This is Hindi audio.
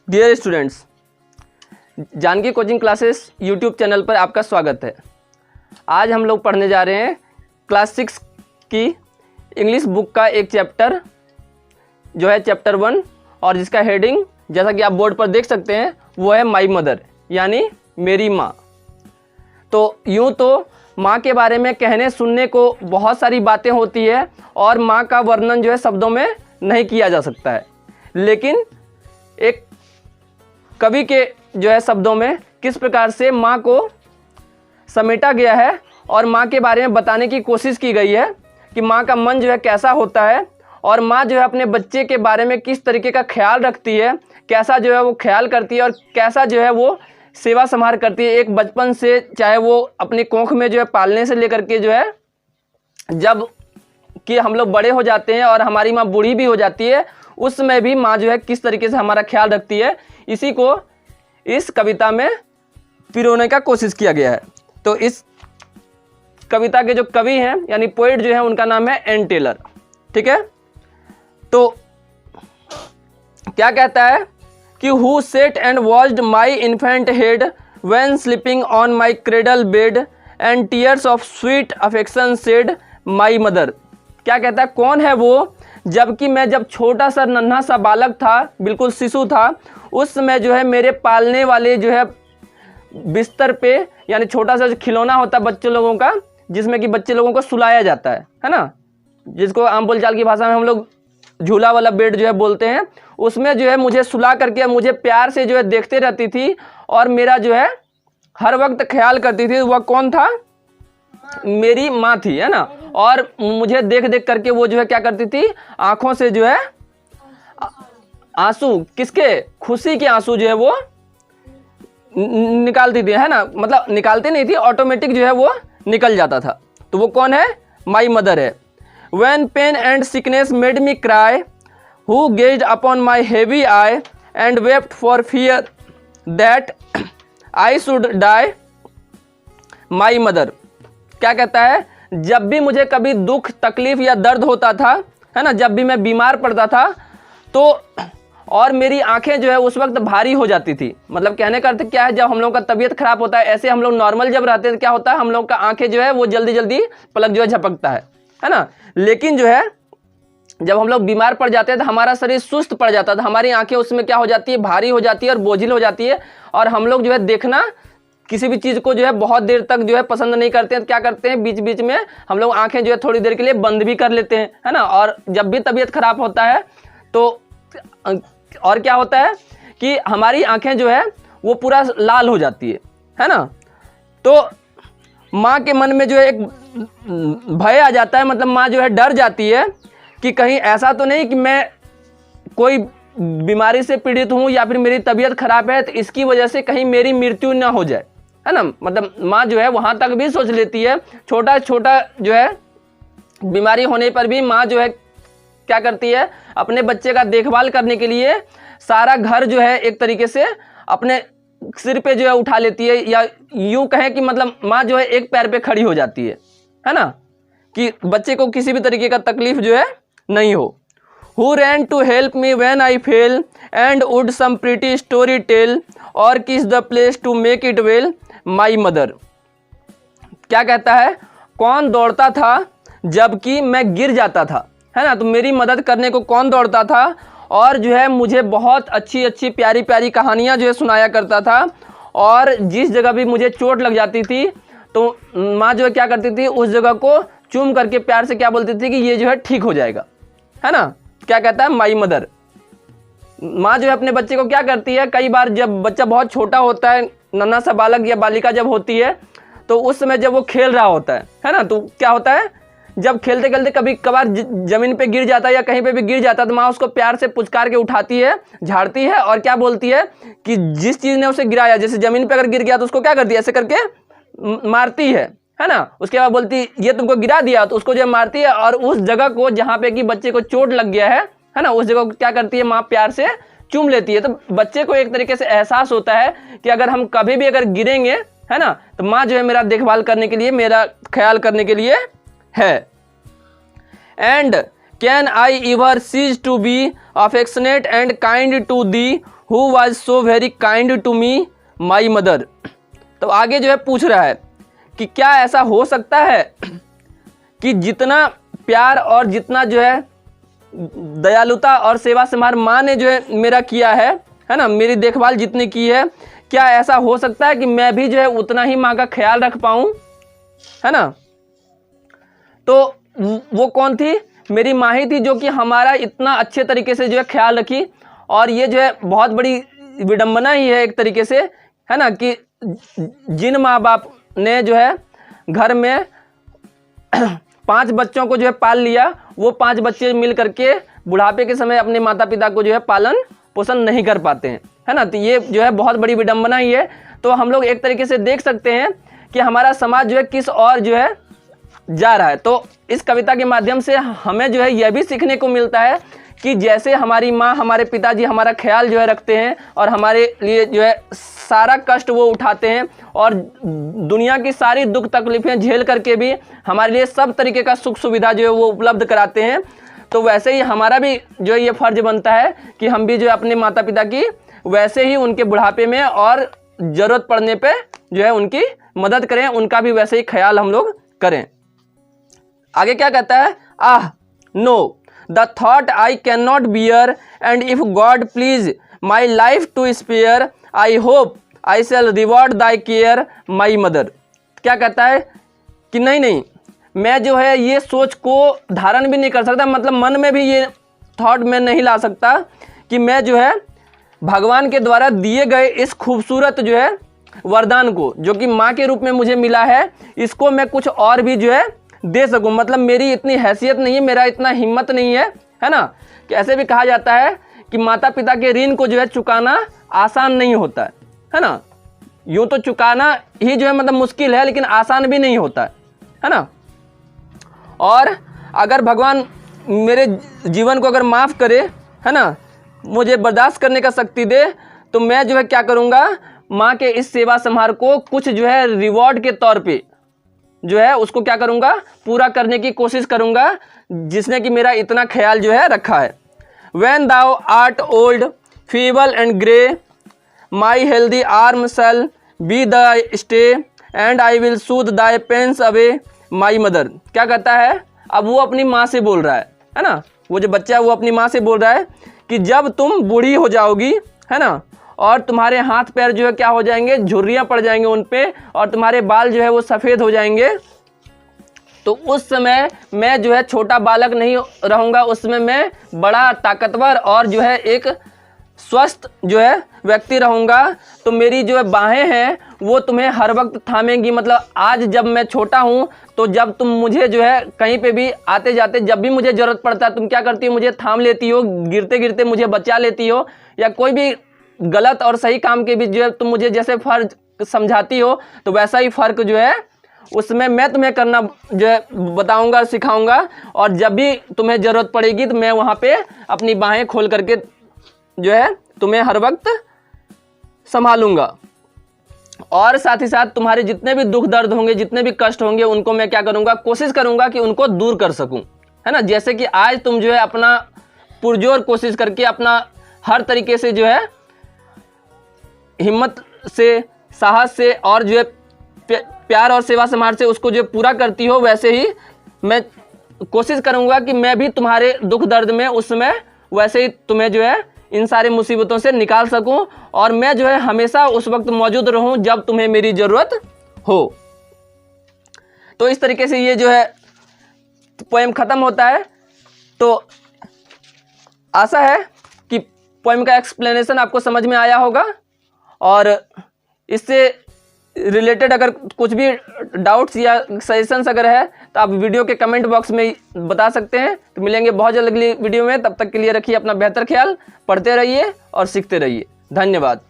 Dear students, Janki coaching classes YouTube channel पर आपका स्वागत है। आज हम लोग पढ़ने जा रहे हैं क्लास 6 की इंग्लिश बुक का एक चैप्टर जो है चैप्टर 1 और जिसका हेडिंग जैसा कि आप बोर्ड पर देख सकते हैं वो है माई मदर यानी मेरी माँ। तो यूँ तो माँ के बारे में कहने सुनने को बहुत सारी बातें होती है और माँ का वर्णन जो है शब्दों में नहीं किया जा सकता है, लेकिन एक कवि के जो है शब्दों में किस प्रकार से माँ को समेटा गया है और माँ के बारे में बताने की कोशिश की गई है कि माँ का मन जो है कैसा होता है और माँ जो है अपने बच्चे के बारे में किस तरीके का ख्याल रखती है, कैसा जो है वो ख्याल करती है और कैसा जो है वो सेवा संभाल करती है एक बचपन से, चाहे वो अपनी कोख में जो है पालने से लेकर के जो है जब कि हम लोग बड़े हो जाते हैं और हमारी माँ बूढ़ी भी हो जाती है, उस समय भी माँ जो है किस तरीके से हमारा ख्याल रखती है, इसी को इस कविता में पिरोने का कोशिश किया गया है। तो इस कविता के जो कवि हैं यानी पोएट जो है उनका नाम है एन टेलर। ठीक है, तो क्या कहता है कि who set and watched my infant head when sleeping on my cradle bed and tears of sweet affection said my mother. क्या कहता है, कौन है वो, जबकि मैं जब छोटा सा नन्हा सा बालक था, बिल्कुल शिशु था, उस समय जो है मेरे पालने वाले जो है बिस्तर पे यानी छोटा सा जो खिलौना होता है बच्चे लोगों का, जिसमें कि बच्चे लोगों को सुलाया जाता है ना, जिसको आम बोलचाल की भाषा में हम लोग झूला वाला बेड जो है बोलते हैं, उसमें जो है मुझे सुला करके मुझे प्यार से जो है देखते रहती थी और मेरा जो है हर वक्त ख्याल करती थी। वह कौन था? मेरी माँ थी, है ना। और मुझे देख देख करके वो जो है क्या करती थी, आंखों से जो है आंसू, किसके? खुशी के आंसू जो है वो निकालती थी, है ना। मतलब निकालती नहीं थी, ऑटोमेटिक जो है वो निकल जाता था। तो वो कौन है? माई मदर है। When pain and sickness made me cry, who gazed upon my heavy eye and wept for fear that I should die, my mother। क्या कहता है, जब भी मुझे कभी दुख तकलीफ या दर्द होता था, है ना, जब भी मैं बीमार पड़ता था तो और मेरी आंखें जो है उस वक्त भारी हो जाती थी। मतलब कहने का अर्थ क्या है, जब हम लोग का तबीयत खराब होता है, ऐसे हम लोग नॉर्मल जब रहते हैं तो क्या होता है, हम लोग का आंखें जो है वो जल्दी जल्दी पलक जो है झपकता है ना। लेकिन जो है जब हम लोग बीमार पड़ जाते हैं तो हमारा शरीर सुस्त पड़ जाता था, हमारी आंखें उसमें क्या हो जाती है, भारी हो जाती है और बोझिल हो जाती है और हम लोग जो है देखना किसी भी चीज़ को जो है बहुत देर तक जो है पसंद नहीं करते हैं। तो क्या करते हैं, बीच बीच में हम लोग आंखें जो है थोड़ी देर के लिए बंद भी कर लेते हैं, है ना। और जब भी तबीयत खराब होता है तो और क्या होता है कि हमारी आंखें जो है वो पूरा लाल हो जाती है ना। तो माँ के मन में जो है एक भय आ जाता है, मतलब माँ जो है डर जाती है कि कहीं ऐसा तो नहीं कि मैं कोई बीमारी से पीड़ित हूँ या फिर मेरी तबीयत खराब है तो इसकी वजह से कहीं मेरी मृत्यु ना हो जाए, है ना। मतलब माँ जो है वहाँ तक भी सोच लेती है, छोटा छोटा जो है बीमारी होने पर भी माँ जो है क्या करती है, अपने बच्चे का देखभाल करने के लिए सारा घर जो है एक तरीके से अपने सिर पे जो है उठा लेती है, या यूं कहें कि मतलब माँ जो है एक पैर पे खड़ी हो जाती है ना, कि बच्चे को किसी भी तरीके का तकलीफ जो है नहीं हो। Who ran to help me when I fell and would some pretty story tell or kiss the place to make it well, my mother। क्या कहता है, कौन दौड़ता था जबकि मैं गिर जाता था, है ना। तो मेरी मदद करने को कौन दौड़ता था और जो है मुझे बहुत अच्छी अच्छी प्यारी प्यारी कहानियाँ जो है सुनाया करता था, और जिस जगह भी मुझे चोट लग जाती थी तो माँ जो है क्या करती थी, उस जगह को चूम करके प्यार से क्या बोलती थी कि ये जो है ठीक हो जाएगा, है ना। क्या कहता है, माई मदर। माँ जो है अपने बच्चे को क्या करती है, कई बार जब बच्चा बहुत छोटा होता है, नन्हा सा बालक या बालिका जब होती है तो उस समय जब वो खेल रहा होता है ना, तो क्या होता है, जब खेलते खेलते कभी कभार जमीन पे गिर जाता है या कहीं पे भी गिर जाता है तो माँ उसको प्यार से पुचकार के उठाती है, झाड़ती है और क्या बोलती है कि जिस चीज़ ने उसे गिराया, जैसे जमीन पे अगर गिर गया तो उसको क्या करती है, ऐसे करके मारती है ना। उसके बाद बोलती ये तुमको गिरा दिया, तो उसको जो मारती है और उस जगह को जहाँ पे कि बच्चे को चोट लग गया है ना, उस जगह को क्या करती है, माँ प्यार से चूम लेती है। तो बच्चे को एक तरीके से एहसास होता है कि अगर हम कभी भी अगर गिरेंगे, है ना, तो माँ जो है मेरा देखभाल करने के लिए, मेरा ख्याल करने के लिए है। And can I ever cease to be affectionate and kind to the who was so very kind to me my mother. तो आगे जो है पूछ रहा है कि क्या ऐसा हो सकता है कि जितना प्यार और जितना जो है दयालुता और सेवा संभार माँ ने जो है मेरा किया है ना, मेरी देखभाल जितनी की है, क्या ऐसा हो सकता है कि मैं भी जो है उतना ही माँ का ख्याल रख पाऊँ, है ना। तो वो कौन थी? मेरी माँ ही थी जो कि हमारा इतना अच्छे तरीके से जो है ख्याल रखी। और ये जो है बहुत बड़ी विडंबना ही है एक तरीके से, है ना, कि जिन माँ बाप ने जो है घर में 5 बच्चों को जो है पाल लिया, वो 5 बच्चे मिल करके बुढ़ापे के समय अपने माता पिता को जो है पालन पोषण नहीं कर पाते हैं, है ना। तो ये जो है बहुत बड़ी विडंबना ही है। तो हम लोग एक तरीके से देख सकते हैं कि हमारा समाज जो है किस और जो है जा रहा है। तो इस कविता के माध्यम से हमें जो है यह भी सीखने को मिलता है कि जैसे हमारी माँ, हमारे पिताजी हमारा ख्याल जो है रखते हैं और हमारे लिए जो है सारा कष्ट वो उठाते हैं और दुनिया की सारी दुख तकलीफें झेल करके भी हमारे लिए सब तरीके का सुख सुविधा जो है वो उपलब्ध कराते हैं, तो वैसे ही हमारा भी जो है ये फ़र्ज बनता है कि हम भी जो है अपने माता पिता की वैसे ही उनके बुढ़ापे में और ज़रूरत पड़ने पे जो है उनकी मदद करें, उनका भी वैसे ही ख्याल हम लोग करें। आगे क्या कहता है? Ah no, the thought I can not bear, and if God please my life to spare, I hope I shall reward thy care my mother. क्या कहता है कि नहीं, मैं जो है ये सोच को धारण भी नहीं कर सकता, मतलब मन में भी ये थॉट मैं नहीं ला सकता कि मैं जो है भगवान के द्वारा दिए गए इस खूबसूरत जो है वरदान को, जो कि माँ के रूप में मुझे मिला है, इसको मैं कुछ और भी जो है दे सकूं। मतलब मेरी इतनी हैसियत नहीं है, मेरा इतना हिम्मत नहीं है ना। कि ऐसे भी कहा जाता है कि माता पिता के ऋण को जो है चुकाना आसान नहीं होता है ना। यूँ तो चुकाना ही जो है मतलब मुश्किल है, लेकिन आसान भी नहीं होता है ना। और अगर भगवान मेरे जीवन को अगर माफ़ करे, है ना, मुझे बर्दाश्त करने का शक्ति दे, तो मैं जो है क्या करूँगा, माँ के इस सेवा संभार को कुछ जो है रिवॉर्ड के तौर पे जो है उसको क्या करूँगा, पूरा करने की कोशिश करूँगा, जिसने कि मेरा इतना ख्याल जो है रखा है। When thou art old, feeble and grey, my healthy arm shall be thy stay, and I will soothe thy pains away, my mother। क्या कहता है? अब वो अपनी माँ से बोल रहा है ना, वो जो बच्चा है वो अपनी माँ से बोल रहा है कि जब तुम बूढ़ी हो जाओगी, है ना, और तुम्हारे हाथ पैर जो है क्या हो जाएंगे, झुर्रियाँ पड़ जाएंगे उन पे, और तुम्हारे बाल जो है वो सफ़ेद हो जाएंगे, तो उस समय मैं जो है छोटा बालक नहीं रहूँगा, उस समय मैं बड़ा ताकतवर और जो है एक स्वस्थ जो है व्यक्ति रहूँगा। तो मेरी जो है बाहें हैं वो तुम्हें हर वक्त थामेंगी। मतलब आज जब मैं छोटा हूँ, तो जब तुम मुझे जो है कहीं पे भी आते जाते, जब भी मुझे ज़रूरत पड़ता है, तुम क्या करती हो, मुझे थाम लेती हो, गिरते गिरते मुझे बचा लेती हो, या कोई भी गलत और सही काम के बीच जो है तुम मुझे जैसे फ़र्ज समझाती हो, तो वैसा ही फ़र्क जो है उसमें मैं तुम्हें करना जो है बताऊंगा, सिखाऊंगा। और जब भी तुम्हें ज़रूरत पड़ेगी तो मैं वहाँ पे अपनी बाहें खोल करके जो है तुम्हें हर वक्त संभालूंगा। और साथ ही साथ तुम्हारे जितने भी दुख दर्द होंगे, जितने भी कष्ट होंगे, उनको मैं क्या करूँगा, कोशिश करूँगा कि उनको दूर कर सकूँ, है ना। जैसे कि आज तुम जो है अपना पुरजोर कोशिश करके अपना हर तरीके से जो है हिम्मत से, साहस से और जो है प्यार और सेवा संभार से उसको जो पूरा करती हो, वैसे ही मैं कोशिश करूँगा कि मैं भी तुम्हारे दुख दर्द में उस समय वैसे ही तुम्हें जो है इन सारी मुसीबतों से निकाल सकूं, और मैं जो है हमेशा उस वक्त मौजूद रहूं जब तुम्हें मेरी ज़रूरत हो। तो इस तरीके से ये जो है पोएम ख़त्म होता है। तो आशा है कि पोएम का एक्सप्लेनेशन आपको समझ में आया होगा, और इससे रिलेटेड अगर कुछ भी डाउट्स या सजेशंस अगर है तो आप वीडियो के कमेंट बॉक्स में बता सकते हैं। तो मिलेंगे बहुत जल्द अगली वीडियो में, तब तक के लिए रखिए अपना बेहतर ख्याल, पढ़ते रहिए और सीखते रहिए। धन्यवाद।